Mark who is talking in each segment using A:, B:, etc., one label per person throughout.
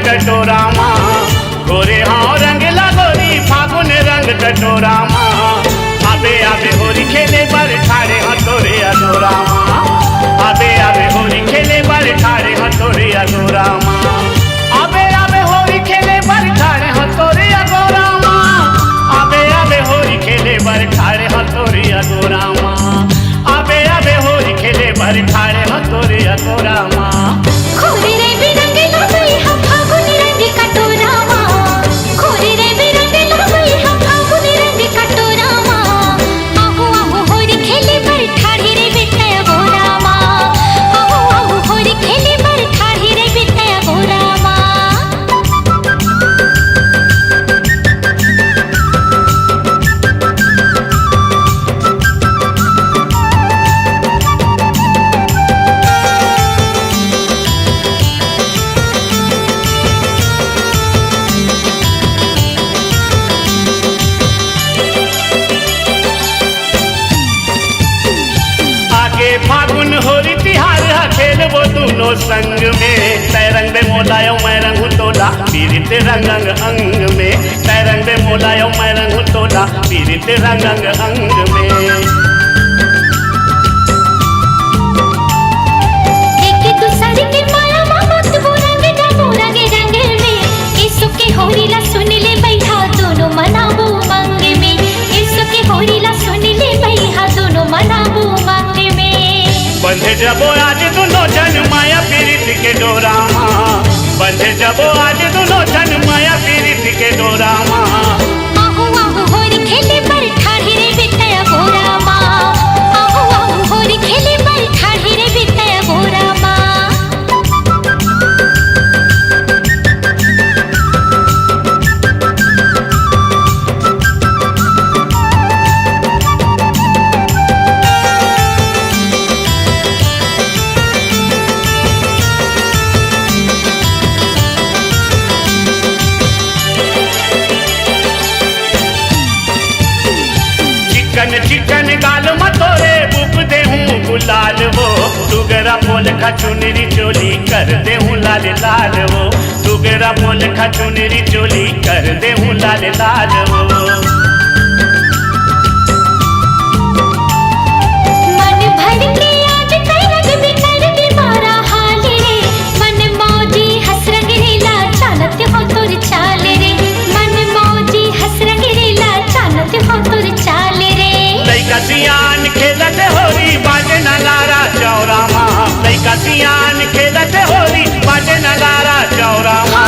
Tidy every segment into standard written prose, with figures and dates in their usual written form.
A: कटोरा माँ गोरे हाँ रंग लगोरी फागुन रंग कटोरा माँ आबे आबे होरी खेले बर ठाड़े हथोरे अधोरा माँ आबे आबे होरी खेले बर ठाड़े हथोरे अधोरा माँ आबे आबे होरी खेले बर ठाड़े हथोरे अधोरा माँ आबे आबे होरी खेले बर ठाड़े हथोरे अधोरा माँ आबे आबे होरी खेले बर ठाड़े हो तोरे अगोरा माँ।
B: खोरे रे बिरंगे लगई हम फागुनी रंग कटोरा माँ, खोरे रे बिरंगे लगई हम फागुनी रंग कटोरा माँ। आहू आहू होरी खेले बर ठाढ़ी रे बिटय गोरा माँ, आहू आहू होरी खेले बर ठाढ़ी रे बिटय गोरा माँ।
A: आगे फागुन होरी तिहार खेल वो दोनों संग में। तय रंग में मोलायो मैं रंग तोला पीरित रंग अंग अंग में। तय रंग में मोलायो मैं रंग तोला पीरित रंग अंग अंग में।
B: देखे तू सारी के माया मामो तू रंग जाबो रंगे रंग में। इसो के होरी ला सुन ले बैठा दोनों मनाबो मंग में। इसो के होरी ला सुन ले बैठा दोनों मनाबो मंग में।
A: बंधे जबो आज दोनों जन माया पीरित के डोरा माँ। बंधे जबो आज दोनों जन माया पीरित के डोरा माँ।
B: आहू आहू होरी खेले पर ठाढ़ी रे बिटय गोरा माँ, आहू आहू होरी खेले पर ठाढ़ी रे बिटय गोरा माँ।
A: चिकन चिकन गाल मतोरे बुक दे हूँ गुलाल वो। दुगरा बोल खा चुनरी चोली कर दे हूँ लाल लाल वो। दुगरा बोल खा चुनरी चोली कर दे हूँ लाल लाल वो।
B: मन भर के आज कई रंग बिकर दे मारा हाल रे। मन मौजी हंस रंग रेला चालत हो तुर चाल रे। मन मौजी हंस रंग रेला चालत हो तुर चाल रे।
A: लइका सियान खेलत होरी बाजे न लारा चौरा माँ। लइका सियान खेलत होरी बाजे न लारा चौरा माँ।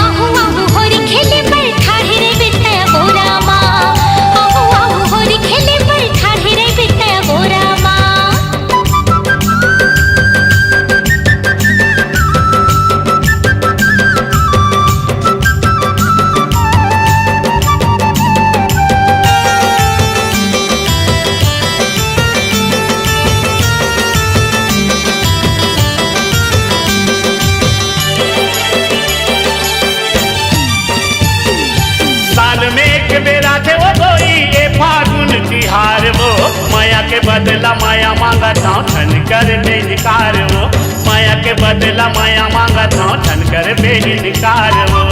B: आहू आहू होरी खेले पर ठाढ़ी रे बिटय गोरा माँ, आहू आहू होरी खेले पर ठाढ़ी रे बिटय गोरा माँ।
A: साल में एक बेरा थे वो कोई ये फागुन तिहार वो। माया के बदला माया मांगा था ठन कर बेनिकार वो। माया के बदला माया मांगा था ठन कर बेनिकार वो।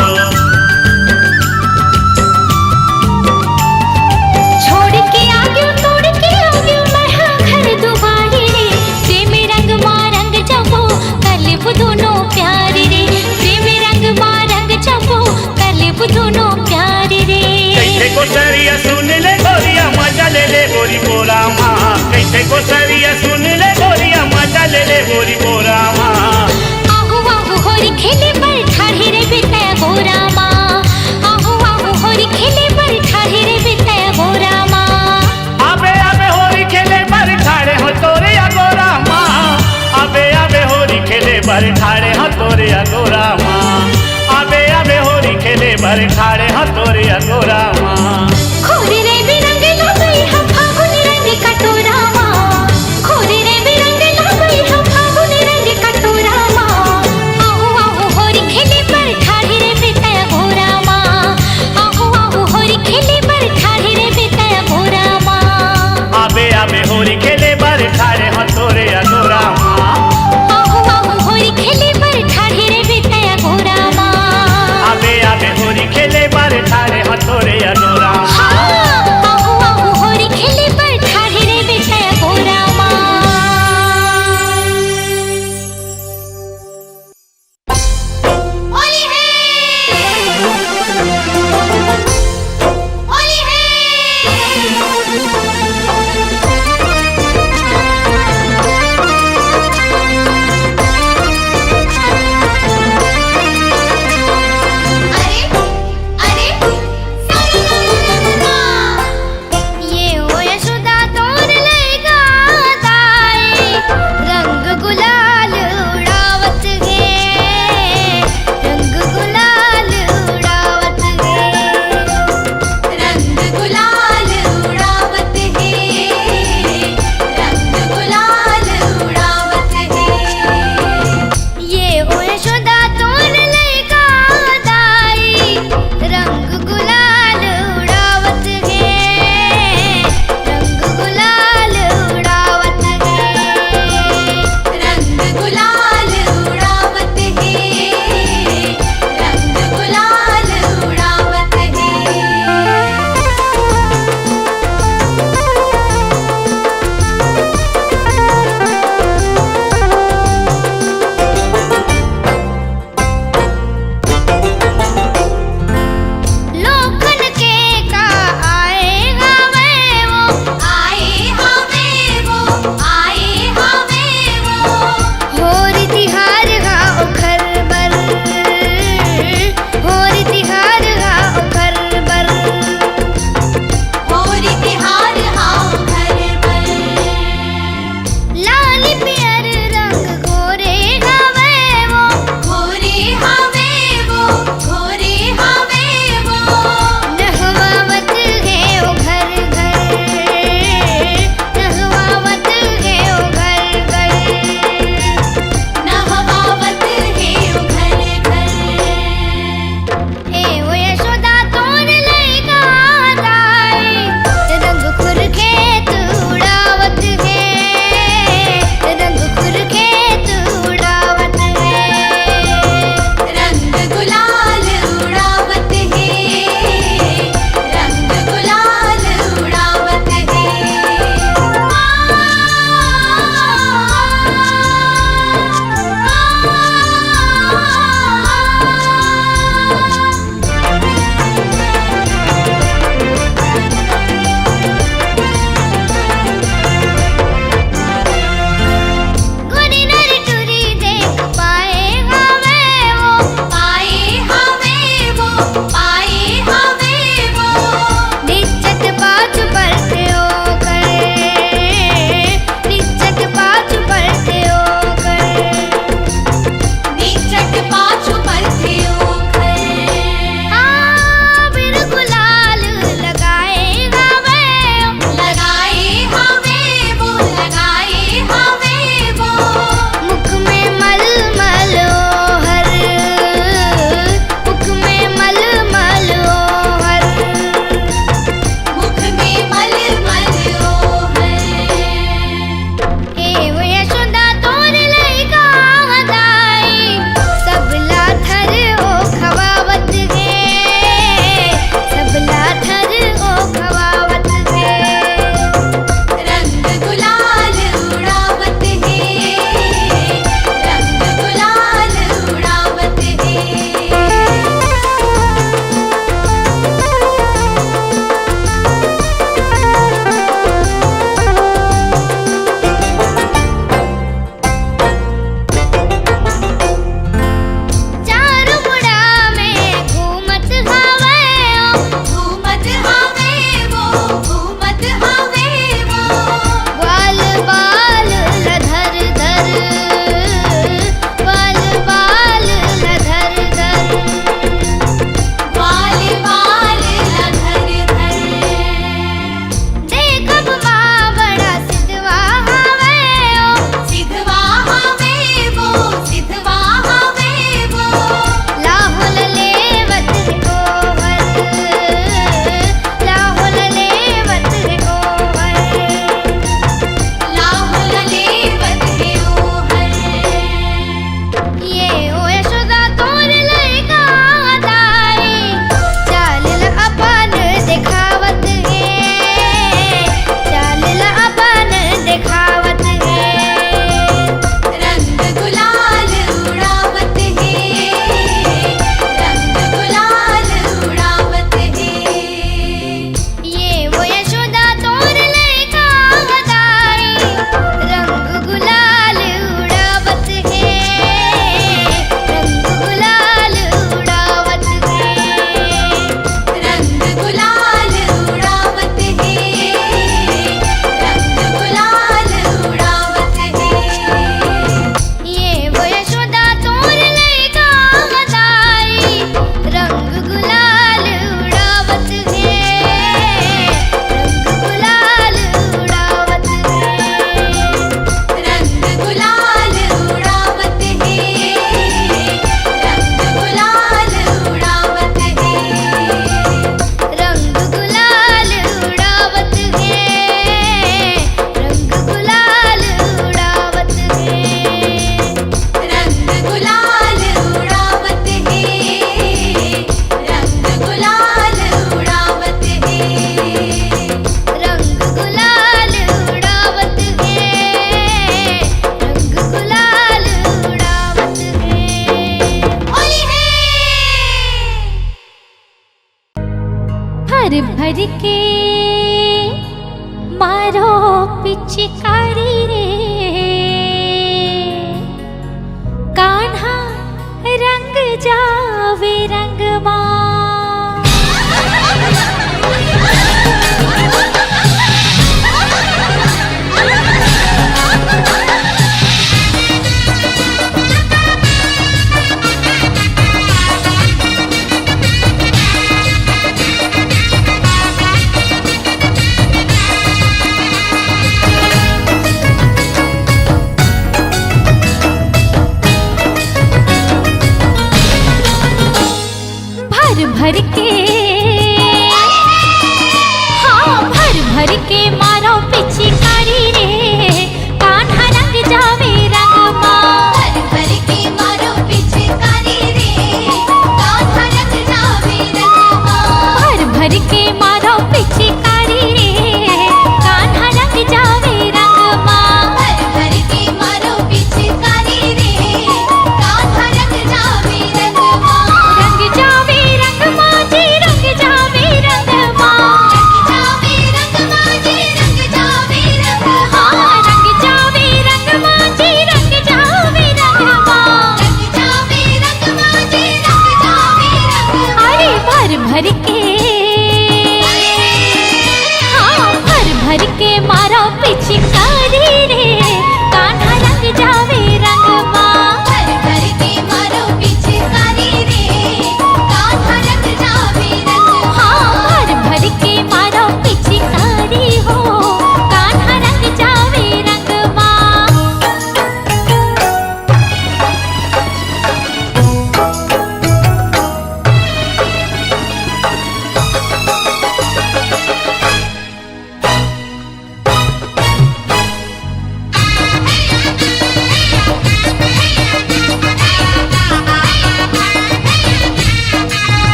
B: छोड़ के आगे तोड़ के आगे मैं हाँ घर दुबारे रे। प्रेम रंग माँ रंग जबो कलिब दोनों प्यारे रे। प्रेम रंग माँ रंग जबो कलिब दोनों प्यारे रे।
A: कैसे को सरिया सुन ले गोरिया मजा ले ले गोरी बोरा माँ। कैसे को सरिया सुन ले गोरिया मजा ले ले गोरी बोरा माँ।
B: आहू आहू होरी खेले पर ठाढ़ी रे बिटय गोरा माँ, आहू आहू होरी खेले पर ठाढ़ी रे बिटय गोरा माँ।
A: आबे आबे होरी खेले बर ठाड़े हो तोरे अगोरा माँ। आबे आबे होरी खेले बर ठाड़े हो तोरे अगोरा माँ। आबे आबे होरी खेले बर ठाड़े हो तोरे अगोरा माँ।
B: खोरे रे बिरंगे लगई हम फागुनी रंग कटोरा माँ, खोरे रे बिरंगे लगई हम फागुनी रंग कटोरा माँ। आहू आहू होरी खेले पर ठाढ़ी रे बिटय गोरा माँ, आहू आहू होरी खेले पर ठाढ़ी रे बिटय गोरा माँ।
A: आबे आबे होरी खेले बर ठाड़े हो तोरे अगोरा माँ।
B: आहू आहू होरी खेले पर ठाढ़ी रे बिटय गोरा माँ।
A: आबे आबे होरी खेले बर ठाड़े हो तोरे अगोरा माँ।
B: भर के मारो पिचकारी रे कान्हा रंग जावे रंगमा। भर भर के हाँ भर भर के